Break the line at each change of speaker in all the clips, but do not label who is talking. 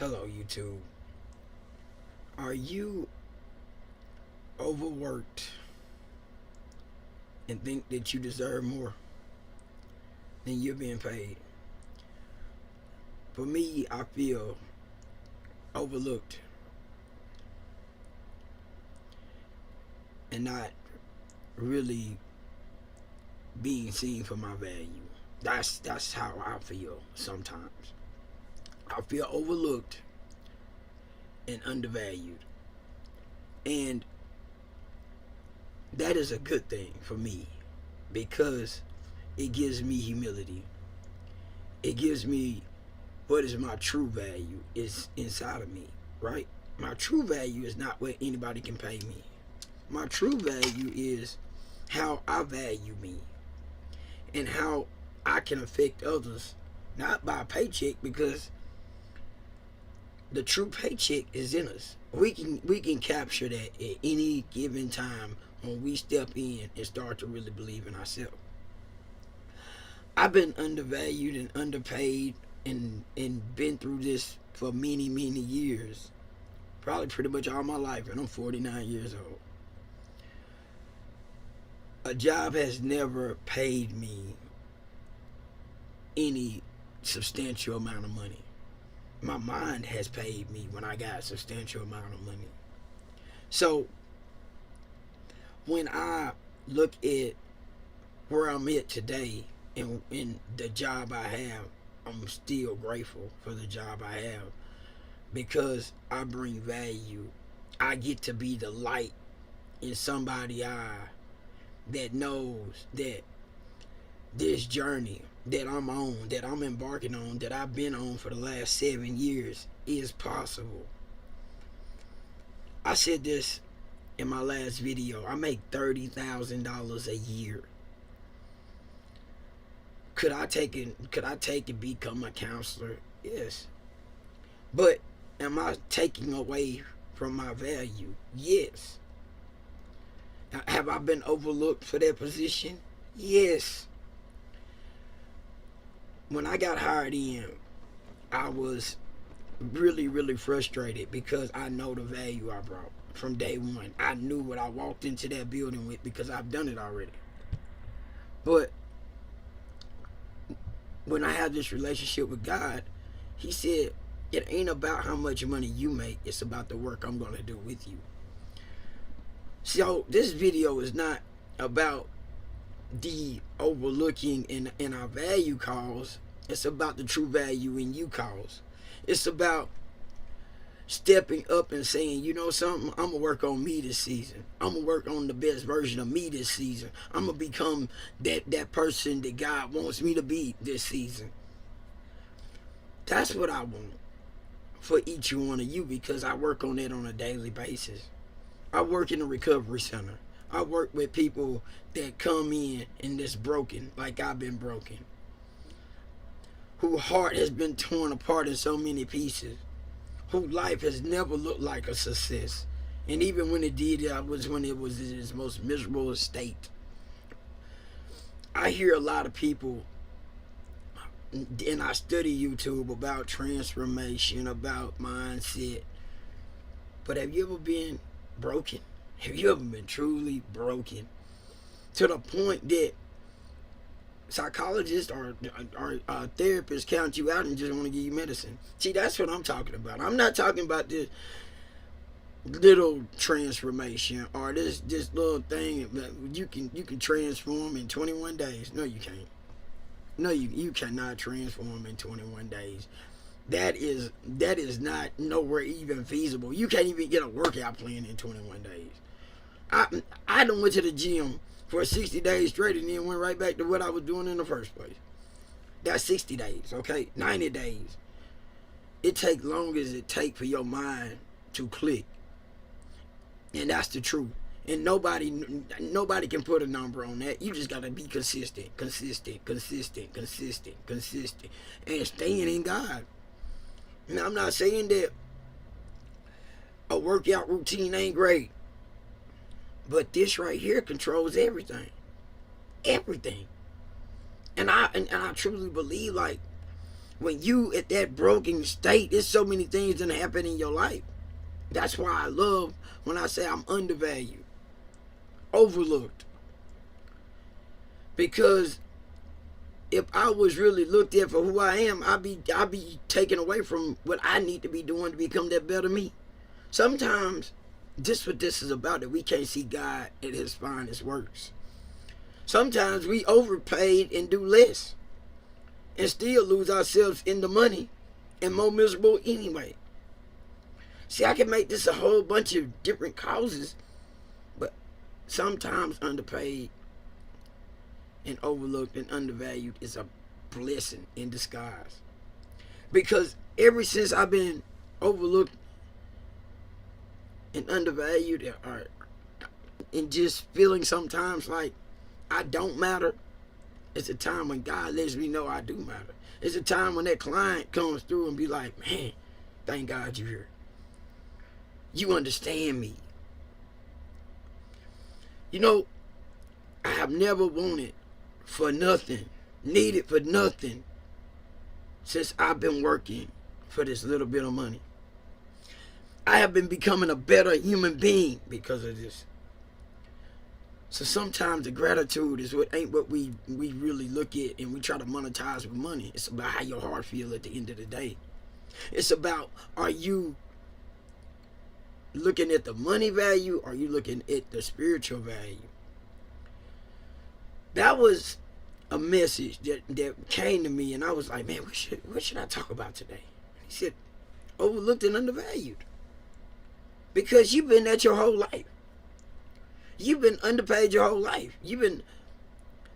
Hello, YouTube. Are you overworked and think that you deserve more than you're being paid? For me, I feel overlooked and not really being seen for my value. That's how I feel sometimes. I feel overlooked and undervalued. And that is a good thing for me because it gives me humility. It gives me what is my true value is inside of me, right? My true value is not what anybody can pay me. My true value is how I value me and how I can affect others, not by a paycheck, because the true paycheck is in us. We can capture that at any given time when we step in and start to really believe in ourselves. I've been undervalued and underpaid and been through this for many years. Probably pretty much all my life, and I'm 49 years old. A job has never paid me any substantial amount of money. My mind has paid me when I got a substantial amount of money. So when I look at where I'm at today and in the job I have, I'm still grateful for the job I have because I bring value. I get to be the light in somebody's eye that knows that this journey that I'm on, that I'm embarking on, that I've been on for the last 7 years is possible. I said this in my last video. I make $30,000 a year. Could I take and become a counselor? Yes. But am I taking away from my value? Yes. Now, have I been overlooked for that position? Yes. When I got hired in, I was really frustrated because I know the value I brought from day one. I knew what I walked into that building with because I've done it already. But when I had this relationship with God, He said, it ain't about how much money you make, it's about the work I'm going to do with you. So this video is not about the overlooking in our value cause. It's about the true value in you cause. It's about stepping up and saying, you know something, I'm gonna work on me this season. I'm gonna work on the best version of me this season. I'm gonna become that person that God wants me to be this season. That's what I want for each one of you because I work on it on a daily basis. I work in a recovery center. I work with people that come in and that's broken, like I've been broken, whose heart has been torn apart in so many pieces, whose life has never looked like a success. And even when it did, it was when it was in its most miserable state. I hear a lot of people, and I study YouTube about transformation, about mindset. But have you ever been broken? Have you ever been truly broken to the point that psychologists or therapists count you out and just want to give you medicine? See, that's what I'm talking about. I'm not talking about this little transformation or this little thing that you can transform in 21 days. No, you can't. No, you cannot transform in 21 days. That is not nowhere even feasible. You can't even get a workout plan in 21 days. I done went to the gym for 60 days straight and then went right back to what I was doing in the first place. That's 60 days, okay? 90 days. It take long as it take for your mind to click. And that's the truth. And nobody can put a number on that. You just gotta be consistent. And staying in God. Now, I'm not saying that a workout routine ain't great. But this right here controls everything. Everything. And I truly believe, like, When you at that broken state, there's so many things that happen in your life. That's why I love when I say I'm undervalued, overlooked. Because if I was really looked at for who I am, I'd be taken away from what I need to be doing to become that better me. Sometimes this what this is about, that we can't see God at his finest works. Sometimes we overpaid and do less and still lose ourselves in the money and more miserable anyway. See, I can make this a whole bunch of different causes, but sometimes underpaid and overlooked and undervalued is a blessing in disguise. Because ever since I've been overlooked and undervalued, and just feeling sometimes like I don't matter, it's a time when God lets me know I do matter. It's a time when that client comes through and be like, man, thank God you're here. You understand me. You know, I have never wanted for nothing, needed for nothing, since I've been working for this little bit of money. I have been becoming a better human being because of this. So sometimes the gratitude is what ain't what we really look at and we try to monetize with money. It's about how your heart feel at the end of the day. It's about, are you looking at the money value, or are you looking at the spiritual value? That was a message that came to me, and I was like, man, what should I talk about today? He said, overlooked and undervalued. Because you've been at your whole life. You've been underpaid your whole life. You've been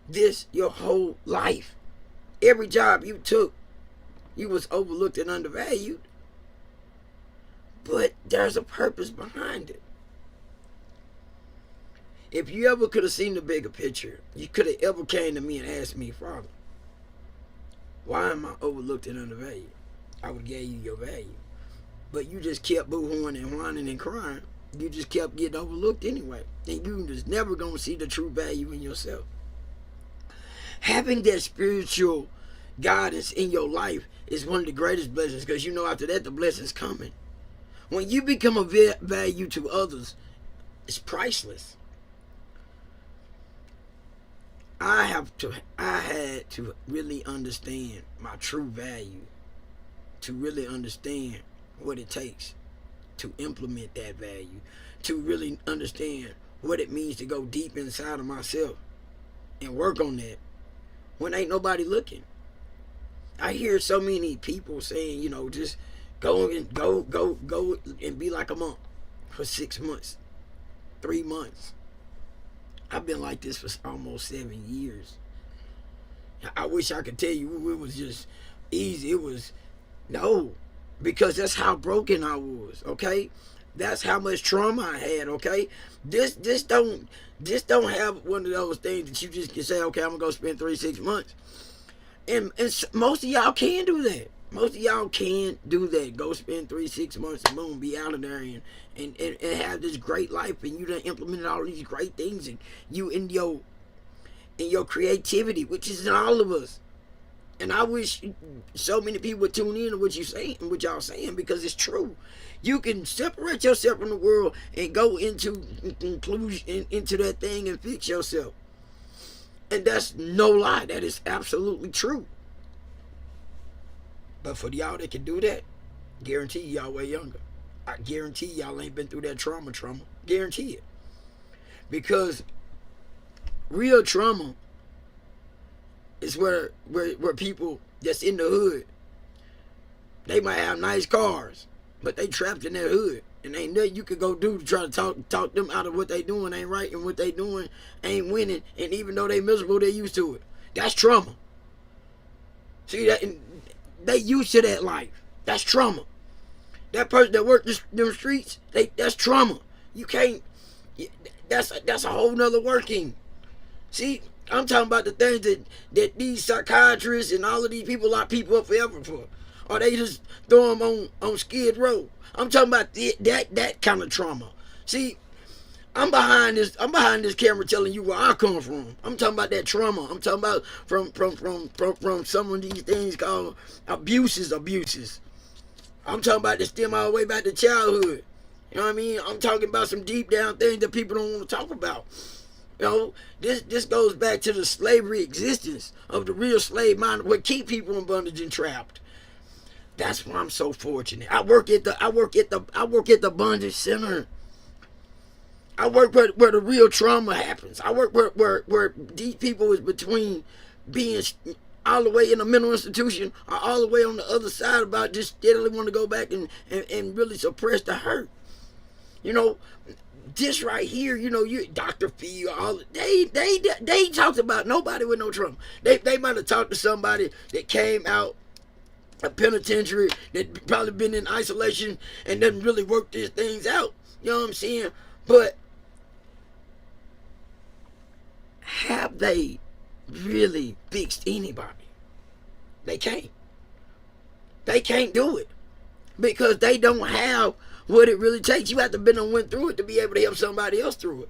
this your whole life. Every job you took, you was overlooked and undervalued. But there's a purpose behind it. If you ever could have seen the bigger picture, you could have ever came to me and asked me, Father, why am I overlooked and undervalued? I would have gave you your value. But you just kept boo-hooing and whining and crying. You just kept getting overlooked anyway. And you just never going to see the true value in yourself. Having that spiritual guidance in your life is one of the greatest blessings, because you know after that the blessing's coming. When you become a value to others, it's priceless. I had to really understand my true value, to really understand what it takes to implement that value, to really understand what it means to go deep inside of myself and work on that when ain't nobody looking. I hear so many people saying, you know, just go and be like a monk for 6 months, 3 months. I've been like this for almost 7 years. I wish I could tell you it was just easy. It was no, because that's how broken I was. Okay, that's how much trauma I had. Okay, this don't have one of those things that you just can say, okay, I'm gonna go spend 3-6 months. And most of y'all can do that. Most of y'all can do that. Go spend 3-6 months and boom, be out of there and have this great life, and you done implemented all these great things, and you in your creativity, which is in all of us. And I wish so many people would tune in to what you saying and what y'all saying, because it's true. You can separate yourself from the world and go into inclusion, into that thing, and fix yourself. And that's no lie. That is absolutely true. But for y'all that can do that, guarantee y'all way younger. I guarantee y'all ain't been through that trauma. Guarantee it. Because real trauma is where people that's in the hood, they might have nice cars, but they trapped in that hood. And ain't nothing you could go do to try to talk them out of what they doing ain't right, and what they doing ain't winning. And even though they miserable, they used to it. That's trauma. See that? They used to that life. That's trauma. That person that worked them streets, that's trauma. You can't. That's a whole nother working. See, I'm talking about the things that these psychiatrists and all of these people lock people up forever for, or they just throw them on Skid Row. I'm talking about that kind of trauma. See, I'm behind this camera telling you where I come from. I'm talking about that trauma. I'm talking about from some of these things called abuses. I'm talking about that stem all the way back to childhood. You know what I mean? I'm talking about some deep down things that people don't want to talk about. You know, this goes back to the slavery existence of the real slave mind, what keep people in bondage and trapped. That's why I'm so fortunate. I work at the bondage center. I work where the real trauma happens. I work where these people is between being all the way in a mental institution or all the way on the other side about just steadily want to go back and really suppress the hurt. You know, this right here, you know, you Dr. Fee, all they talked about nobody with no trauma. They might have talked to somebody that came out a penitentiary that probably been in isolation and doesn't really work these things out. You know what I'm saying? But have they really fixed anybody? They can't. They can't do it because they don't have what it really takes. You have to been and went through it to be able to help somebody else through it.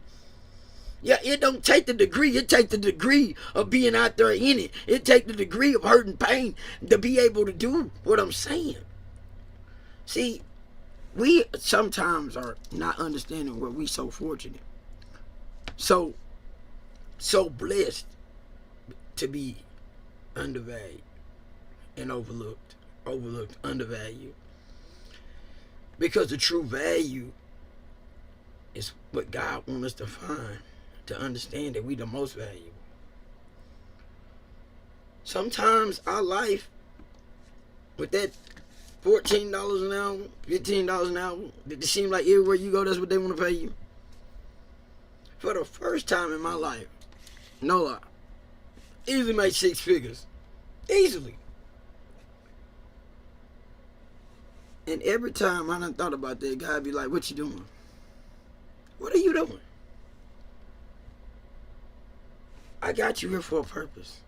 Yeah, it don't take the degree. It takes the degree of being out there in it. It takes the degree of hurt and pain to be able to do what I'm saying. See, we sometimes are not understanding where we so fortunate. So blessed to be undervalued and overlooked, undervalued. Because the true value is what God wants us to find, to understand that we the most valuable. Sometimes our life, with that $14 an hour, $15 an hour, it seems like everywhere you go, that's what they want to pay you. For the first time in my life, no lie, easily made 6 figures. Easily. And every time I done thought about that, God be like, what you doing? What are you doing? I got you here for a purpose.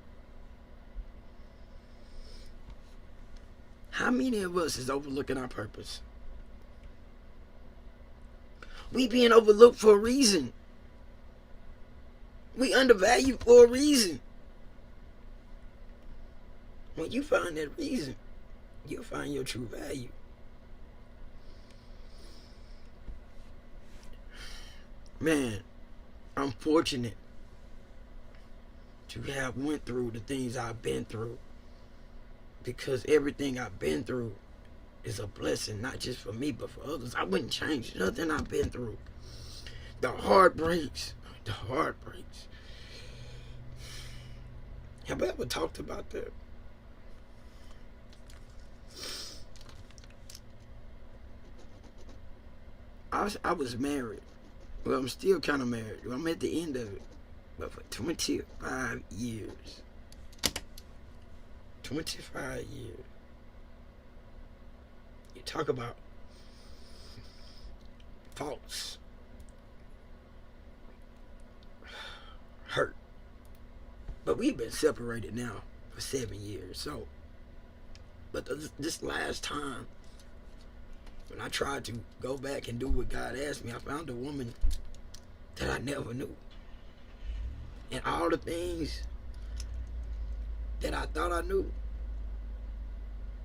How many of us is overlooking our purpose? We being overlooked for a reason. We undervalued for a reason. When you find that reason, you'll find your true value. Man, I'm fortunate to have went through the things I've been through, because everything I've been through is a blessing, not just for me, but for others. I wouldn't change nothing I've been through. The heartbreaks. Have I ever talked about that? I was married. Well, I'm still kind of married. I'm at the end of it. But for 25 years. 25 years. You talk about faults. Hurt. But we've been separated now for 7 years. So, but this last time, when I tried to go back and do what God asked me, I found a woman that I never knew. And all the things that I thought I knew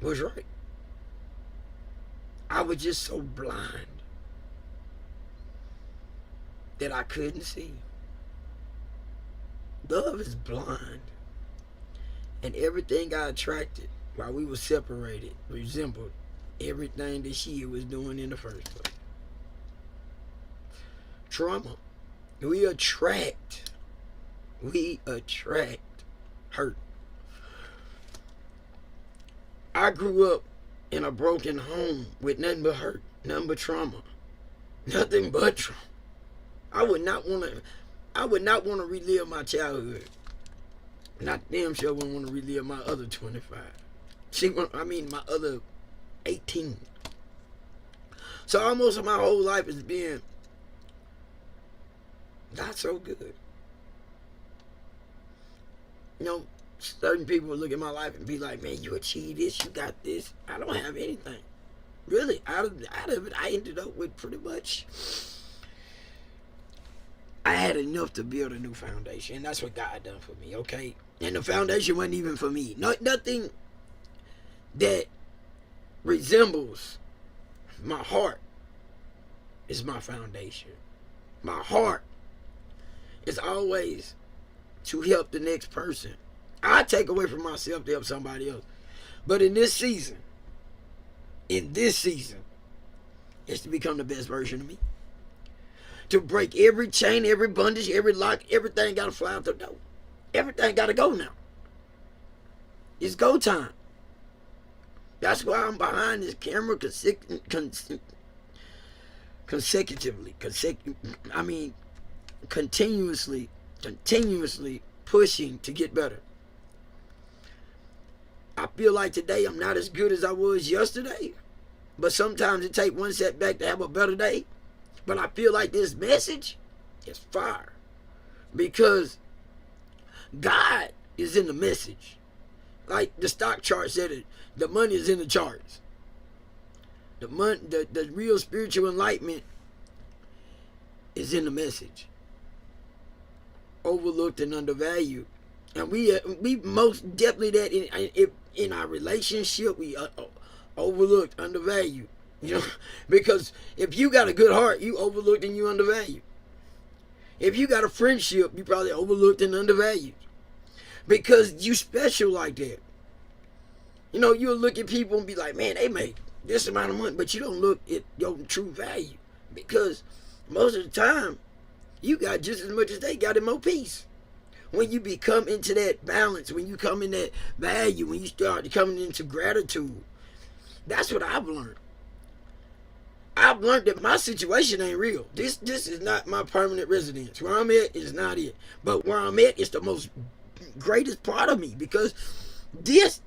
was right. I was just so blind that I couldn't see. Love is blind. And everything I attracted while we were separated resembled everything that she was doing in the first place. Trauma. We attract hurt. I grew up in a broken home with nothing but hurt, nothing but trauma, nothing but trauma. I would not want to relive my childhood. Not damn sure I wouldn't want to relive my other 25. My other 18. So almost my whole life has been not so good. You know, certain people would look at my life and be like, man, you achieved this, you got this. I don't have anything. Really, out of it, I ended up with pretty much I had enough to build a new foundation, and that's what God done for me, okay? And the foundation wasn't even for me. Nothing that resembles my heart is my foundation. My heart is always to help the next person. I take away from myself to help somebody else. But in this season, it's to become the best version of me. To break every chain, every bondage, every lock, everything got to fly out the door. Everything got to go now. It's go time. That's why I'm behind this camera continuously pushing to get better. I feel like today I'm not as good as I was yesterday, but sometimes it takes one setback to have a better day. But I feel like this message is fire because God is in the message. Like the stock chart said it, the money is in the charts. The real spiritual enlightenment is in the message. Overlooked and undervalued. And we most definitely that in our relationship, we overlooked, undervalued. You know, because if you got a good heart, you overlooked and you undervalued. If you got a friendship, you probably overlooked and undervalued. Because you special like that. You know, you'll look at people and be like, man, they make this amount of money, but you don't look at your true value. Because most of the time, you got just as much as they got in more peace. When you become into that balance, when you come in that value, when you start coming into gratitude, that's what I've learned. I've learned that my situation ain't real. This is not my permanent residence. Where I'm at is not it. But where I'm at is the most greatest part of me because this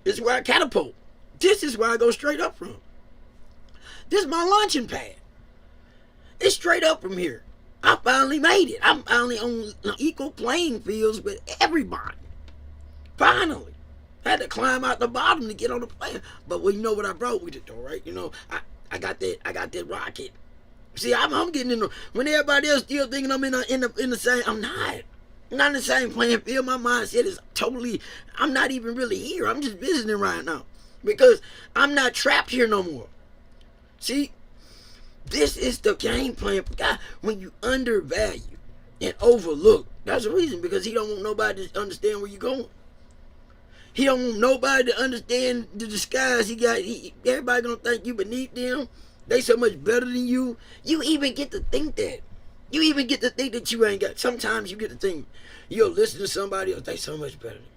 is where I catapult. This is where I go straight up from. This is my launching pad. It's straight up from here. I finally made it. I'm finally on equal playing fields with everybody. Finally. Had to climb out the bottom to get on the plane. But well, you know what I brought with it though, right? You know, I got that rocket. See, I'm getting in the, when everybody else still thinking I'm in the same, I'm not in the same playing field. My mindset is totally, I'm not even really here. I'm just visiting right now because I'm not trapped here no more. See, this is the game plan for God. When you undervalue and overlook, that's the reason, because he don't want nobody to understand where you're going. He don't want nobody to understand the disguise he got. Everybody gonna think you beneath them. They so much better than you. You even get to think that. You even get to think that you ain't got. Sometimes you get to think, you'll listen to somebody else, they so much better than me.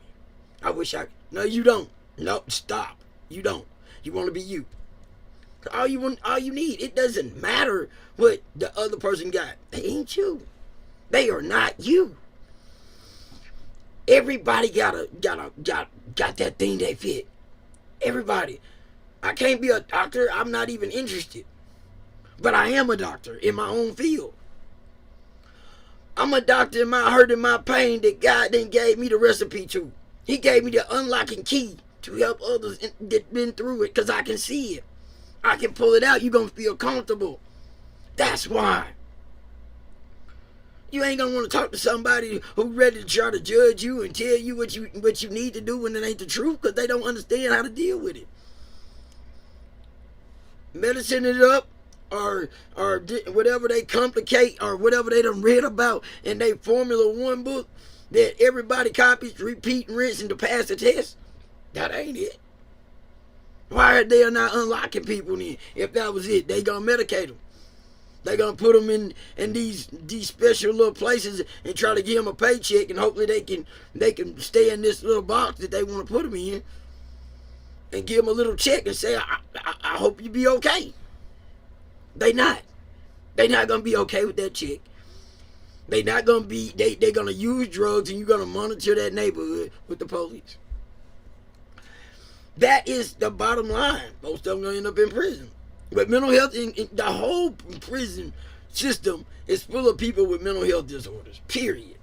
I wish I could. No, you don't. No, stop. You don't. You want to be you. All you need. It doesn't matter what the other person got. They ain't you. They are not you. Everybody got that thing they fit. Everybody. I can't be a doctor. I'm not even interested. But I am a doctor in my own field. I'm a doctor in my hurt and my pain that God then gave me the recipe to. He gave me the unlocking key to help others that been through it, because I can see it. I can pull it out. You're going to feel comfortable. That's why. You ain't going to want to talk to somebody who's ready to try to judge you and tell you what you need to do when it ain't the truth, because they don't understand how to deal with it. Medicine it up, or whatever they complicate, or whatever they done read about in their Formula 1 book that everybody copies, repeat, and rinse, and to pass the test. That ain't it. Why are they not unlocking people then? If that was it, they gonna medicate them. They gonna put them in these special little places and try to give them a paycheck, and hopefully they can stay in this little box that they want to put them in, and give them a little check and say, I hope you be okay. They not gonna be okay with that check. They not gonna be. They gonna use drugs, and you're gonna monitor that neighborhood with the police. That is the bottom line. Most of them gonna end up in prison. But mental health, the whole prison system is full of people with mental health disorders. Period.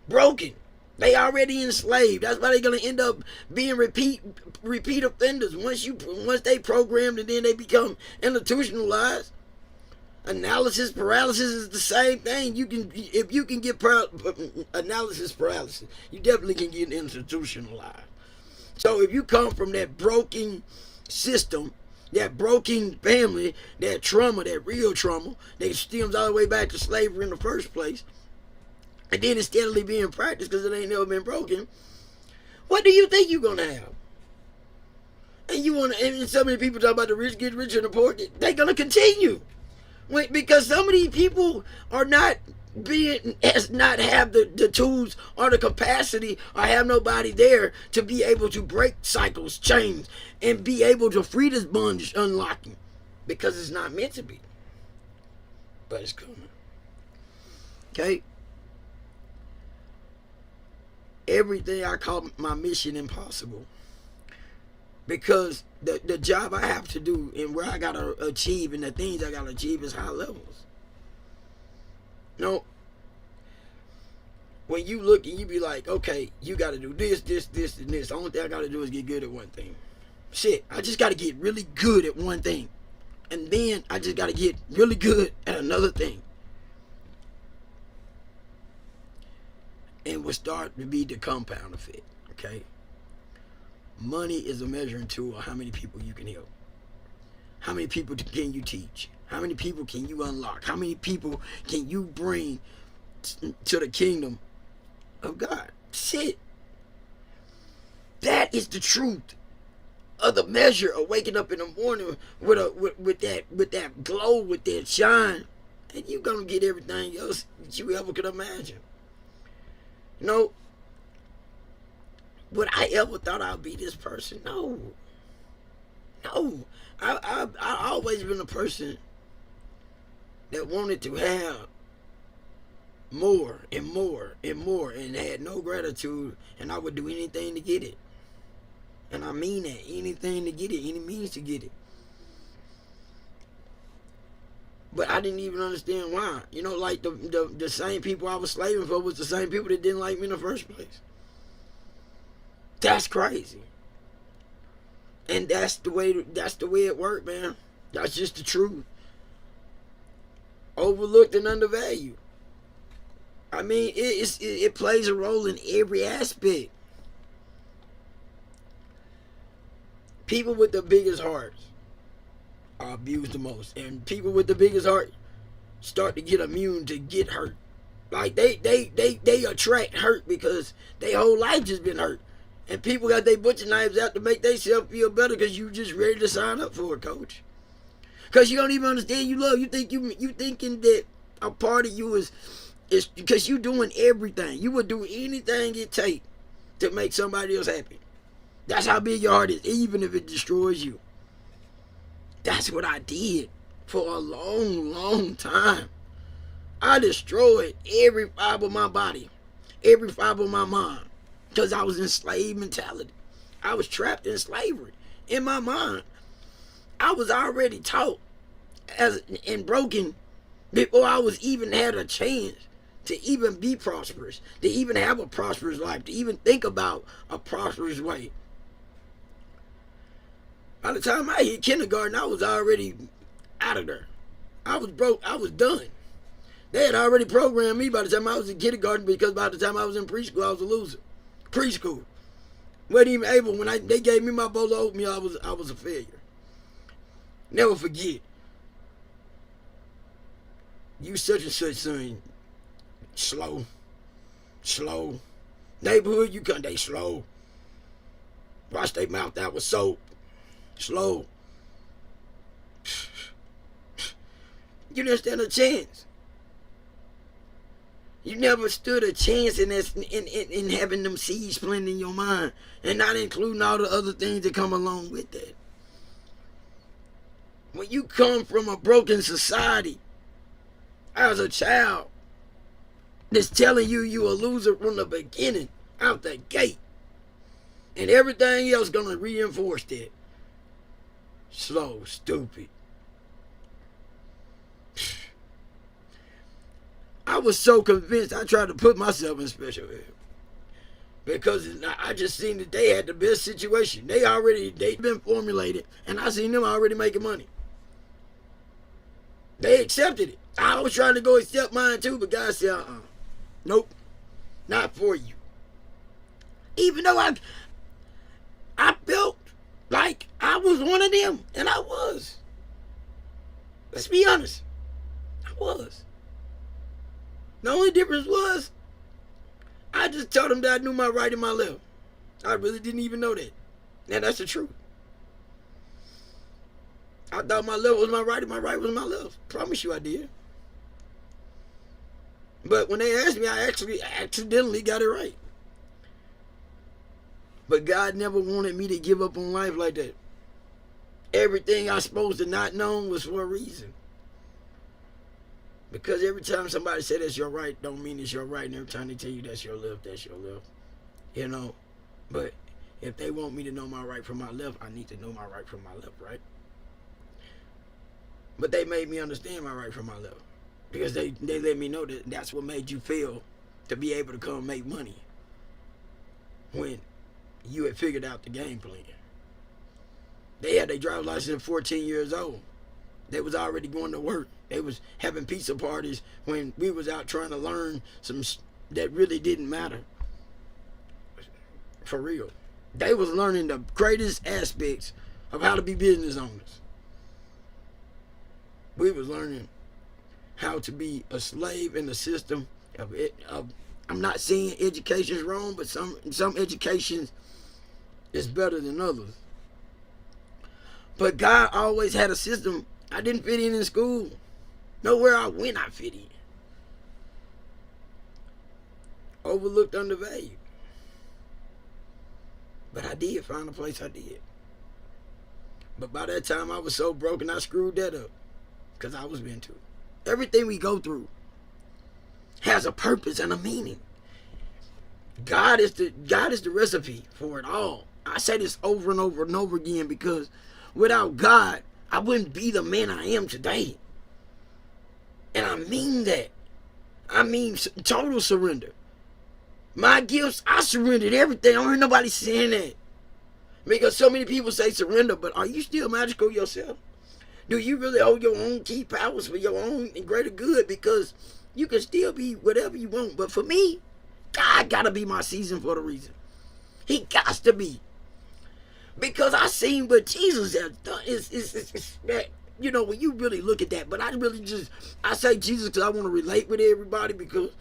Broken. They already enslaved. That's why they're gonna end up being repeat offenders. Once they programmed and then they become institutionalized. Analysis paralysis is the same thing. If you can get analysis paralysis, you definitely can get institutionalized. So if you come from that broken system, that broken family, that trauma, that real trauma, that stems all the way back to slavery in the first place, and then it's steadily being practiced because it ain't never been broken, what do you think you're going to have? And so many people talk about the rich get richer and the poor, they're going to continue. Because some of these people are not have the tools or the capacity or have nobody there to be able to break cycles, chains, and be able to free this bondage unlocking, because it's not meant to be. But it's coming. Okay? Everything I call my mission impossible. Because the job I have to do and where I gotta achieve and the things I gotta achieve is high levels. When you look and you be like, okay, you gotta do this, and this. The only thing I gotta do is get good at one thing. Shit, I just gotta get really good at one thing. And then I just gotta get really good at another thing. And will start to be the compound effect, okay? Money is a measuring tool of how many people you can help. How many people can you teach? How many people can you unlock? How many people can you bring to the kingdom of God? Shit. That is the truth of the measure of waking up in the morning with that glow, with that shine, and you're gonna get everything else that you ever could imagine. Would I ever thought I'd be this person? No. I've always been a person that wanted to have more and more and more and had no gratitude, and I would do anything to get it. And I mean that, anything to get it, any means to get it. But I didn't even understand why. Like the same people I was slaving for was the same people that didn't like me in the first place. That's crazy. And that's the way it worked, man. That's just the truth. Overlooked and undervalued. I mean, it plays a role in every aspect. People with the biggest hearts are abused the most. And people with the biggest heart start to get immune to get hurt. Like they attract hurt because their whole life just been hurt. And people got their butcher knives out to make themselves feel better because you just ready to sign up for it, coach. Because you don't even understand you love. You thinking that a part of you is because you doing everything. You would do anything it takes to make somebody else happy. That's how big your heart is, even if it destroys you. That's what I did for a long, long time. I destroyed every fiber of my body, every fiber of my mind. Because I was in slave mentality. I was trapped in slavery. In my mind, I was already taught and broken before I was even had a chance to even be prosperous, to even have a prosperous life, to even think about a prosperous way. By the time I hit kindergarten, I was already out of there. I was broke. I was done. They had already programmed me by the time I was in kindergarten, because by the time I was in preschool, I was a loser. Preschool. Wasn't even able, when they gave me my bowl of oatmeal, I was a failure. Never forget. You such and such son. Slow. Neighborhood, you they slow. Wash their mouth out with soap. Slow. You didn't stand a chance. You never stood a chance in having them seeds planted in your mind, and not including all the other things that come along with that. When you come from a broken society as a child that's telling you a loser from the beginning, out the gate, and everything else gonna reinforce that. Slow, stupid. I was so convinced I tried to put myself in special ed. Because I just seen that they had the best situation. They'd been formulated, and I seen them already making money. They accepted it. I was trying to go accept mine too, but God said, nope, not for you. Even though I felt like I was one of them, and I was. Let's be honest, I was. The only difference was I just told them that I knew my right and my left. I really didn't even know that. And that's the truth. I thought my left was my right and my right was my left. Promise you I did. But when they asked me, I actually accidentally got it right. But God never wanted me to give up on life like that. Everything I was supposed to not know was for a reason. Because every time somebody says that's your right, don't mean it's your right. And every time they tell you that's your left, that's your left. You know? But if they want me to know my right from my left, I need to know my right from my left, right? But they made me understand my right from my left. Because they let me know that that's what made you feel to be able to come make money. When you had figured out the game plan. They had their driver's license at 14 years old. They was already going to work. They was having pizza parties when we was out trying to learn some that really didn't matter. For real. They was learning the greatest aspects of how to be business owners. We was learning how to be a slave in the system of it. I'm not saying education's wrong, but some education is better than others. But God always had a system. I didn't fit in school. Nowhere I went, I fit in. Overlooked, undervalued. But I did find a place I did. But by that time, I was so broken, I screwed that up. Because I was meant to. Everything we go through has a purpose and a meaning. God is the recipe for it all. I say this over and over and over again because without God, I wouldn't be the man I am today. And I mean that. I mean total surrender. My gifts, I surrendered everything. I don't hear nobody saying that. Because so many people say surrender, but are you still magical yourself? Do you really hold your own key powers for your own and greater good? Because you can still be whatever you want. But for me, God gotta be my season for the reason. He got to be. Because I seen what Jesus has done. It's that, you know, when you really look at that. But I say Jesus because I want to relate with everybody because,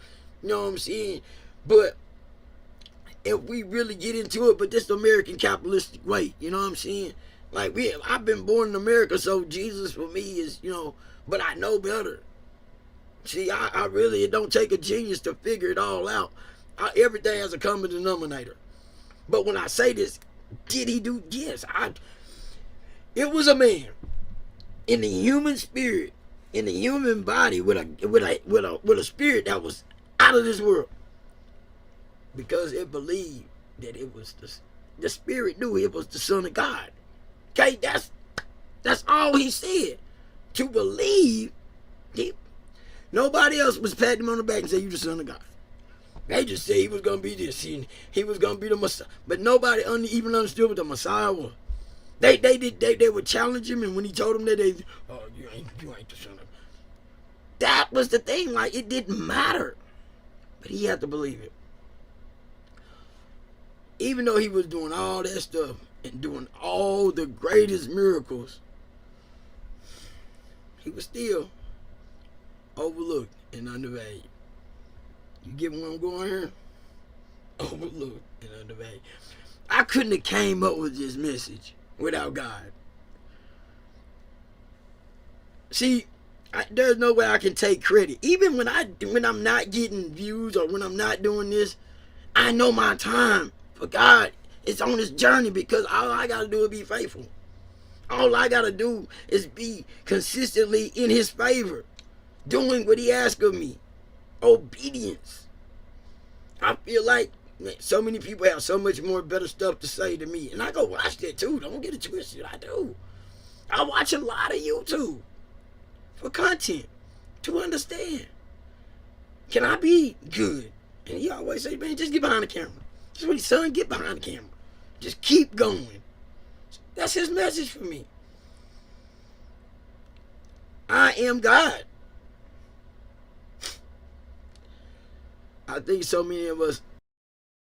you know what I'm saying? But if we really get into it, but this the American capitalistic way, you know what I'm saying? Like, I've been born in America, so Jesus for me is, you know, but I know better. See, I really, it don't take a genius to figure it all out. Everything has a common denominator. But when I say this, did he do? Yes. It was a man in the human spirit, in the human body, with a spirit that was out of this world. Because it believed that it was the spirit knew it was the Son of God. Okay, that's all he said. To believe, nobody else was patting him on the back and saying, "You the Son of God." They just said he was gonna be this, he was gonna be the Messiah. But nobody even understood what the Messiah was. They would challenge him, and when he told them that, you ain't the Son of God. That was the thing. Like, it didn't matter, but he had to believe it. Even though he was doing all that stuff and doing all the greatest miracles, he was still overlooked and undervalued. You get where I'm going here? Overlooked and undervalued. I couldn't have came up with this message without God. See, there's no way I can take credit. Even when I'm not getting views or when I'm not doing this, I know my time for God is on this journey because all I got to do is be faithful. All I got to do is be consistently in his favor, doing what he asks of me. Obedience. I feel like so many people have so much more better stuff to say to me. And I go watch that too. Don't get it twisted. I do. I watch a lot of YouTube for content to understand. Can I be good? And he always say, man, just get behind the camera. That's what he's saying. Get behind the camera. Just keep going. That's his message for me. I am God. I think so many of us